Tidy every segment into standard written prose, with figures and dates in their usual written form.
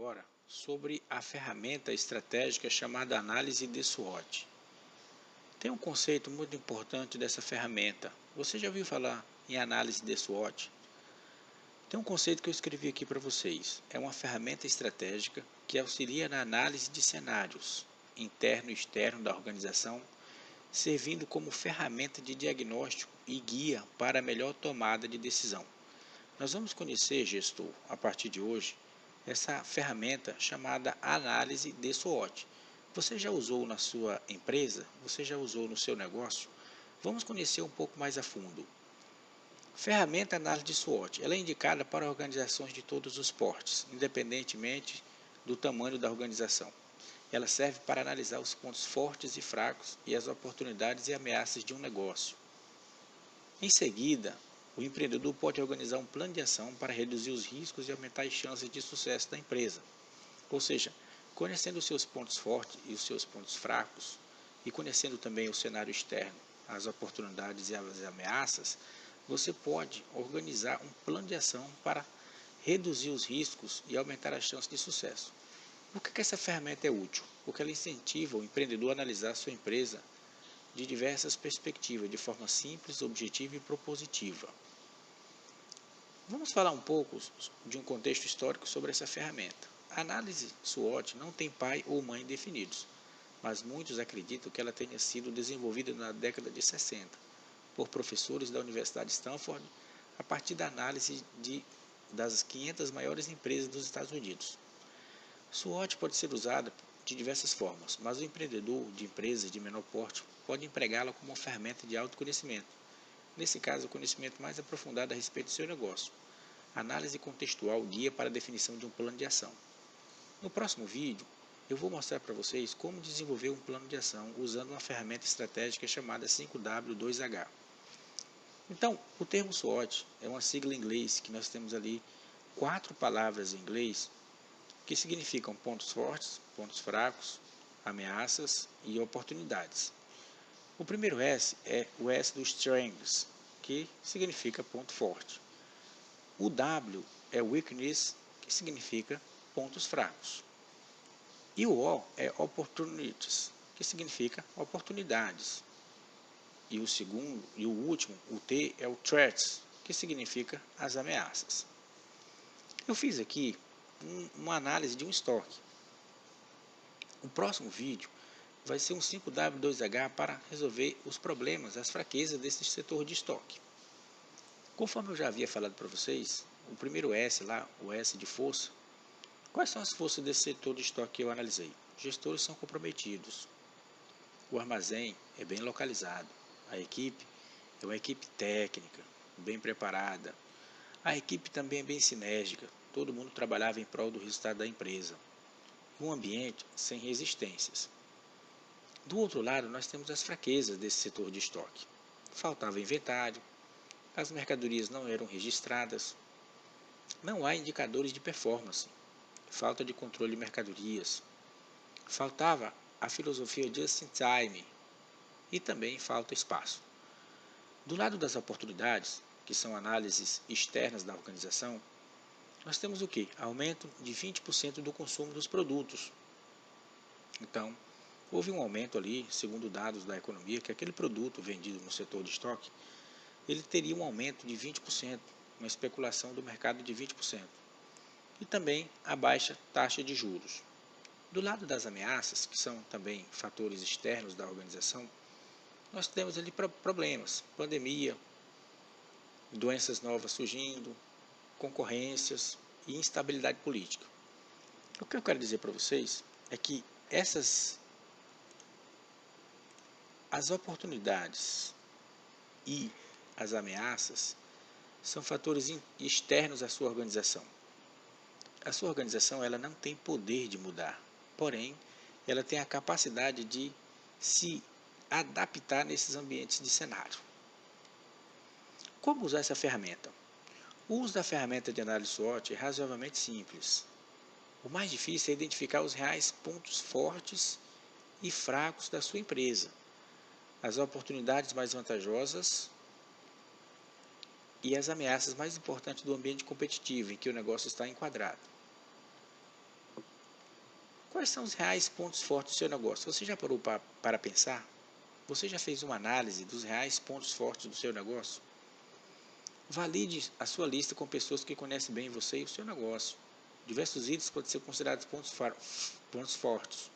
agora sobre a ferramenta estratégica chamada análise de SWOT. Tem um conceito muito importante dessa ferramenta. Você já ouviu falar em análise de SWOT? Tem um conceito que eu escrevi aqui para vocês. É uma ferramenta estratégica que auxilia na análise de cenários interno e externo da organização, servindo como ferramenta de diagnóstico e guia para a melhor tomada de decisão. Nós vamos conhecer, gestor, a partir de hoje, essa ferramenta chamada análise de SWOT. Você já usou na sua empresa? Você já usou no seu negócio? Vamos conhecer um pouco mais a fundo. Ferramenta análise de SWOT. Ela é indicada para organizações de todos os portes, independentemente do tamanho da organização. Ela serve para analisar os pontos fortes e fracos e as oportunidades e ameaças de um negócio. Em seguida, o empreendedor pode organizar um plano de ação para reduzir os riscos e aumentar as chances de sucesso da empresa. Ou seja, conhecendo os seus pontos fortes e os seus pontos fracos, e conhecendo também o cenário externo, as oportunidades e as ameaças, você pode organizar um plano de ação para reduzir os riscos e aumentar as chances de sucesso. Por que essa ferramenta é útil? Porque ela incentiva o empreendedor a analisar a sua empresa de diversas perspectivas, de forma simples, objetiva e propositiva. Vamos falar um pouco de um contexto histórico sobre essa ferramenta. A análise SWOT não tem pai ou mãe definidos, mas muitos acreditam que ela tenha sido desenvolvida na década de 60 por professores da Universidade de Stanford a partir da análise das 500 maiores empresas dos Estados Unidos. SWOT pode ser usada de diversas formas, mas o empreendedor de empresas de menor porte pode empregá-la como uma ferramenta de autoconhecimento. Nesse caso, o conhecimento mais aprofundado a respeito do seu negócio. Análise contextual guia para a definição de um plano de ação. No próximo vídeo, eu vou mostrar para vocês como desenvolver um plano de ação usando uma ferramenta estratégica chamada 5W2H. Então, o termo SWOT é uma sigla em inglês que nós temos ali 4 palavras em inglês que significam pontos fortes, pontos fracos, ameaças e oportunidades. O primeiro S é o S do Strengths, que significa ponto forte. O W é Weakness, que significa pontos fracos. E o O é Opportunities, que significa oportunidades. E o segundo e o último, o T, é o Threats, que significa as ameaças. Eu fiz aqui uma análise de um estoque. O próximo vídeo vai ser um 5W2H para resolver os problemas, as fraquezas desse setor de estoque. Conforme eu já havia falado para vocês, o primeiro S lá, o S de força, quais são as forças desse setor de estoque que eu analisei? Gestores são comprometidos, o armazém é bem localizado, a equipe é uma equipe técnica, bem preparada, a equipe também é bem sinérgica, todo mundo trabalhava em prol do resultado da empresa, um ambiente sem resistências. Do outro lado, nós temos as fraquezas desse setor de estoque. Faltava inventário, as mercadorias não eram registradas, não há indicadores de performance, falta de controle de mercadorias, faltava a filosofia just in time e também falta espaço. Do lado das oportunidades, que são análises externas da organização, nós temos o que? Aumento de 20% do consumo dos produtos. Então, houve um aumento ali, segundo dados da economia, que aquele produto vendido no setor de estoque, ele teria um aumento de 20%, uma especulação do mercado de 20%. E também a baixa taxa de juros. Do lado das ameaças, que são também fatores externos da organização, nós temos ali problemas, pandemia, doenças novas surgindo, concorrências e instabilidade política. O que eu quero dizer para vocês é que as oportunidades e as ameaças são fatores externos à sua organização. A sua organização ela não tem poder de mudar, porém, ela tem a capacidade de se adaptar nesses ambientes de cenário. Como usar essa ferramenta? O uso da ferramenta de análise SWOT é razoavelmente simples. O mais difícil é identificar os reais pontos fortes e fracos da sua empresa, as oportunidades mais vantajosas e as ameaças mais importantes do ambiente competitivo em que o negócio está enquadrado. Quais são os reais pontos fortes do seu negócio? Você já parou para pensar? Você já fez uma análise dos reais pontos fortes do seu negócio? Valide a sua lista com pessoas que conhecem bem você e o seu negócio. Diversos itens podem ser considerados pontos fortes.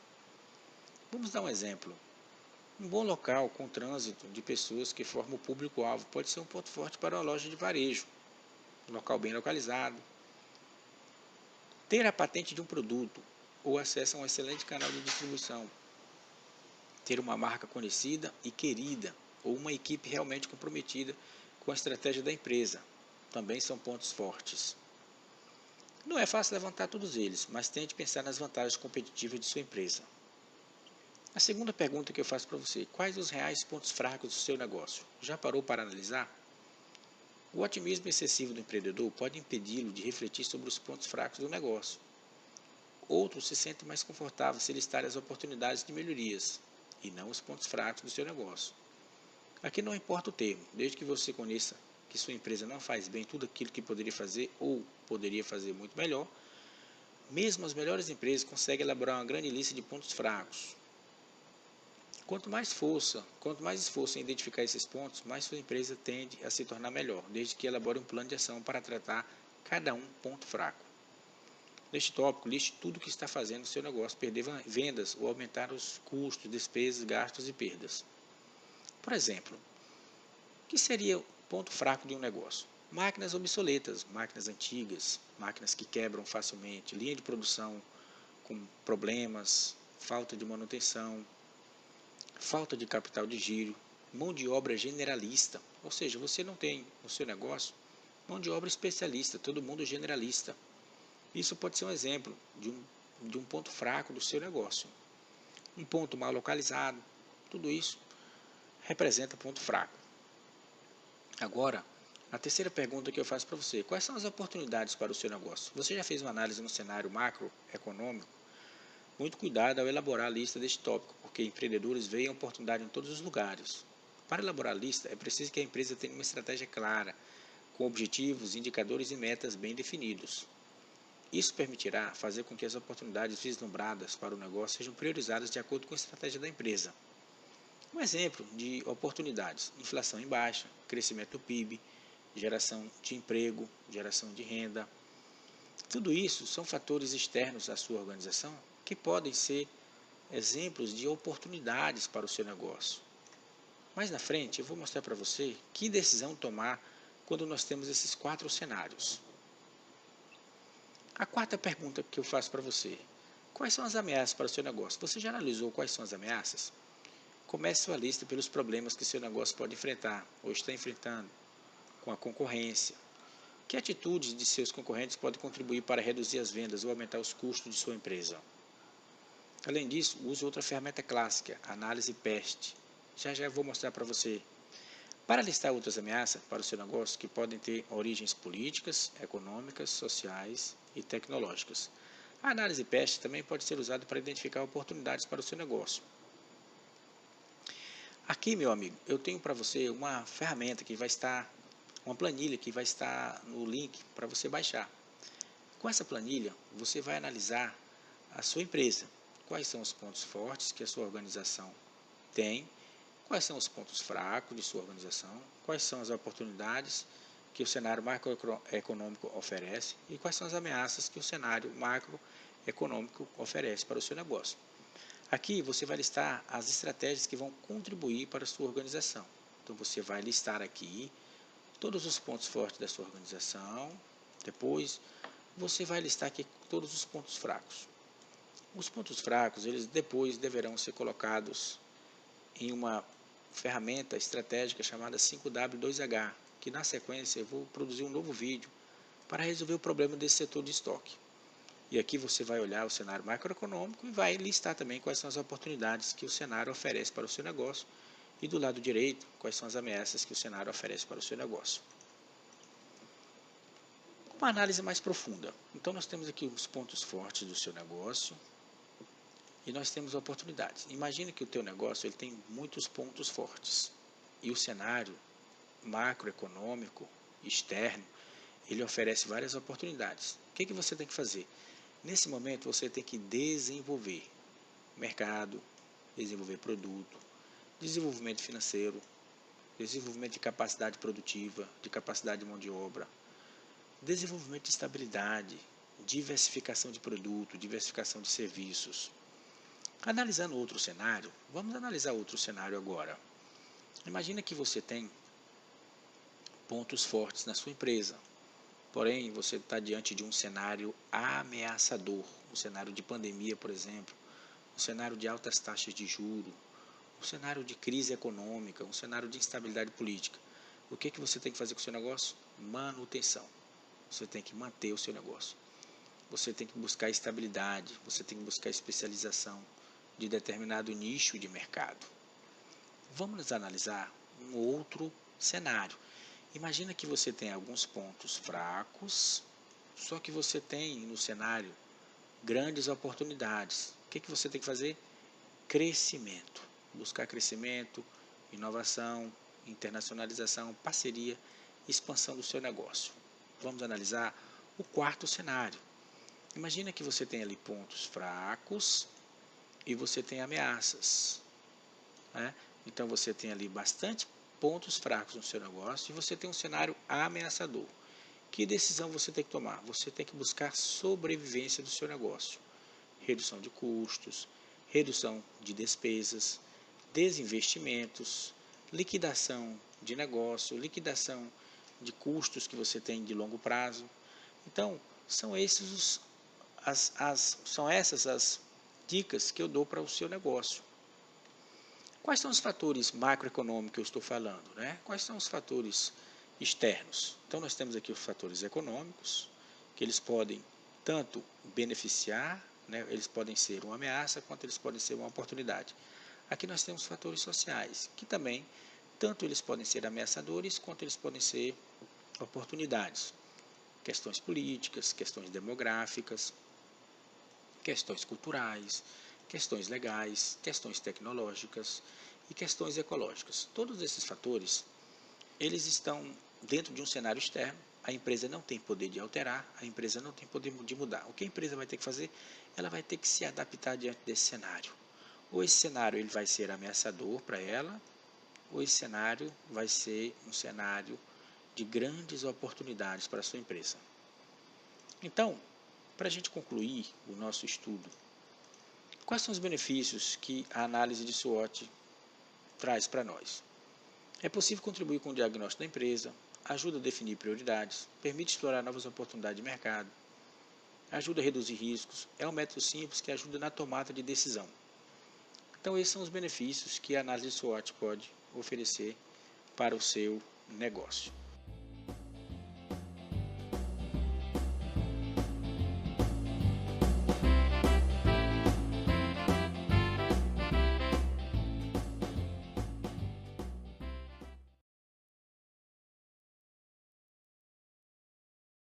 Vamos dar um exemplo. Um bom local com trânsito de pessoas que formam o público-alvo pode ser um ponto forte para uma loja de varejo. Um local bem localizado. Ter a patente de um produto ou acesso a um excelente canal de distribuição. Ter uma marca conhecida e querida ou uma equipe realmente comprometida com a estratégia da empresa. Também são pontos fortes. Não é fácil levantar todos eles, mas tente pensar nas vantagens competitivas de sua empresa. A segunda pergunta que eu faço para você: quais os reais pontos fracos do seu negócio? Já parou para analisar? O otimismo excessivo do empreendedor pode impedi-lo de refletir sobre os pontos fracos do negócio. Outros se sentem mais confortáveis se listarem as oportunidades de melhorias, e não os pontos fracos do seu negócio. Aqui não importa o termo, desde que você conheça que sua empresa não faz bem tudo aquilo que poderia fazer ou poderia fazer muito melhor. Mesmo as melhores empresas conseguem elaborar uma grande lista de pontos fracos. Quanto mais esforço em identificar esses pontos, mais sua empresa tende a se tornar melhor, desde que elabore um plano de ação para tratar cada ponto fraco. Neste tópico, liste tudo o que está fazendo o seu negócio perder vendas ou aumentar os custos, despesas, gastos e perdas. Por exemplo, o que seria o ponto fraco de um negócio? Máquinas obsoletas, máquinas antigas, máquinas que quebram facilmente, linha de produção com problemas, falta de manutenção, falta de capital de giro, mão de obra generalista, ou seja, você não tem no seu negócio mão de obra especialista, todo mundo generalista. Isso pode ser um exemplo de um ponto fraco do seu negócio. Um ponto mal localizado, tudo isso representa ponto fraco. Agora, a terceira pergunta que eu faço para você: quais são as oportunidades para o seu negócio? Você já fez uma análise no cenário macroeconômico? Muito cuidado ao elaborar a lista deste tópico, porque empreendedores veem a oportunidade em todos os lugares. Para elaborar a lista, é preciso que a empresa tenha uma estratégia clara, com objetivos, indicadores e metas bem definidos. Isso permitirá fazer com que as oportunidades vislumbradas para o negócio sejam priorizadas de acordo com a estratégia da empresa. Um exemplo de oportunidades: inflação em baixa, crescimento do PIB, geração de emprego, geração de renda. Tudo isso são fatores externos à sua organização que podem ser exemplos de oportunidades para o seu negócio. Mais na frente eu vou mostrar para você que decisão tomar quando nós temos esses 4 cenários. A quarta pergunta que eu faço para você: quais são as ameaças para o seu negócio? Você já analisou quais são as ameaças? Comece sua lista pelos problemas que seu negócio pode enfrentar ou está enfrentando com a concorrência. Que atitudes de seus concorrentes podem contribuir para reduzir as vendas ou aumentar os custos de sua empresa? Além disso, use outra ferramenta clássica, a análise PEST. Já já eu vou mostrar para você. Para listar outras ameaças para o seu negócio que podem ter origens políticas, econômicas, sociais e tecnológicas. A análise PEST também pode ser usada para identificar oportunidades para o seu negócio. Aqui, meu amigo, eu tenho para você uma ferramenta que vai estar, uma planilha que vai estar no link para você baixar. Com essa planilha, você vai analisar a sua empresa. Quais são os pontos fortes que a sua organização tem, quais são os pontos fracos de sua organização, quais são as oportunidades que o cenário macroeconômico oferece e quais são as ameaças que o cenário macroeconômico oferece para o seu negócio. Aqui você vai listar as estratégias que vão contribuir para a sua organização. Então você vai listar aqui todos os pontos fortes da sua organização, depois você vai listar aqui todos os pontos fracos. Os pontos fracos, eles depois deverão ser colocados em uma ferramenta estratégica chamada 5W2H, que na sequência eu vou produzir um novo vídeo para resolver o problema desse setor de estoque. E aqui você vai olhar o cenário macroeconômico e vai listar também quais são as oportunidades que o cenário oferece para o seu negócio e do lado direito, quais são as ameaças que o cenário oferece para o seu negócio. Uma análise mais profunda. Então nós temos aqui os pontos fortes do seu negócio e nós temos oportunidades. Imagine que o teu negócio ele tem muitos pontos fortes e o cenário macroeconômico externo ele oferece várias oportunidades. O que você tem que fazer? Nesse momento, você tem que desenvolver mercado, desenvolver produto, desenvolvimento financeiro, desenvolvimento de capacidade produtiva, de capacidade de mão de obra, desenvolvimento de estabilidade, diversificação de produto, diversificação de serviços. Analisando outro cenário, vamos analisar outro cenário agora. Imagina que você tem pontos fortes na sua empresa, porém você está diante de um cenário ameaçador, um cenário de pandemia, por exemplo, um cenário de altas taxas de juros, um cenário de crise econômica, um cenário de instabilidade política. O que você tem que fazer com o seu negócio? Manutenção. Você tem que manter o seu negócio. Você tem que buscar estabilidade, você tem que buscar especialização de determinado nicho de mercado. Vamos analisar um outro cenário. Imagina que você tem alguns pontos fracos, só que você tem no cenário grandes oportunidades. O que você tem que fazer? Crescimento. Buscar crescimento, inovação, internacionalização, parceria, expansão do seu negócio. Vamos analisar o quarto cenário. Imagina que você tem ali pontos fracos e você tem ameaças, né? Então você tem ali bastante pontos fracos no seu negócio e você tem um cenário ameaçador. Que decisão você tem que tomar? Você tem que buscar sobrevivência do seu negócio. Redução de custos, redução de despesas, desinvestimentos, liquidação de negócio, liquidação de custos que você tem de longo prazo. Então, são essas as dicas que eu dou para o seu negócio. Quais são os fatores macroeconômicos que eu estou falando, né? Quais são os fatores externos? Então, nós temos aqui os fatores econômicos, que eles podem tanto beneficiar, né? Eles podem ser uma ameaça, quanto eles podem ser uma oportunidade. Aqui nós temos fatores sociais, que também, tanto eles podem ser ameaçadores, quanto eles podem ser oportunidades. Questões políticas, questões demográficas, questões culturais, questões legais, questões tecnológicas e questões ecológicas. Todos esses fatores, eles estão dentro de um cenário externo. A empresa não tem poder de alterar, a empresa não tem poder de mudar. O que a empresa vai ter que fazer? Ela vai ter que se adaptar diante desse cenário. Ou esse cenário ele vai ser ameaçador para ela, ou esse cenário vai ser um cenário de grandes oportunidades para a sua empresa. Então, para a gente concluir o nosso estudo, quais são os benefícios que a análise de SWOT traz para nós? É possível contribuir com o diagnóstico da empresa, ajuda a definir prioridades, permite explorar novas oportunidades de mercado, ajuda a reduzir riscos, é um método simples que ajuda na tomada de decisão. Então, esses são os benefícios que a análise de SWOT pode oferecer para o seu negócio.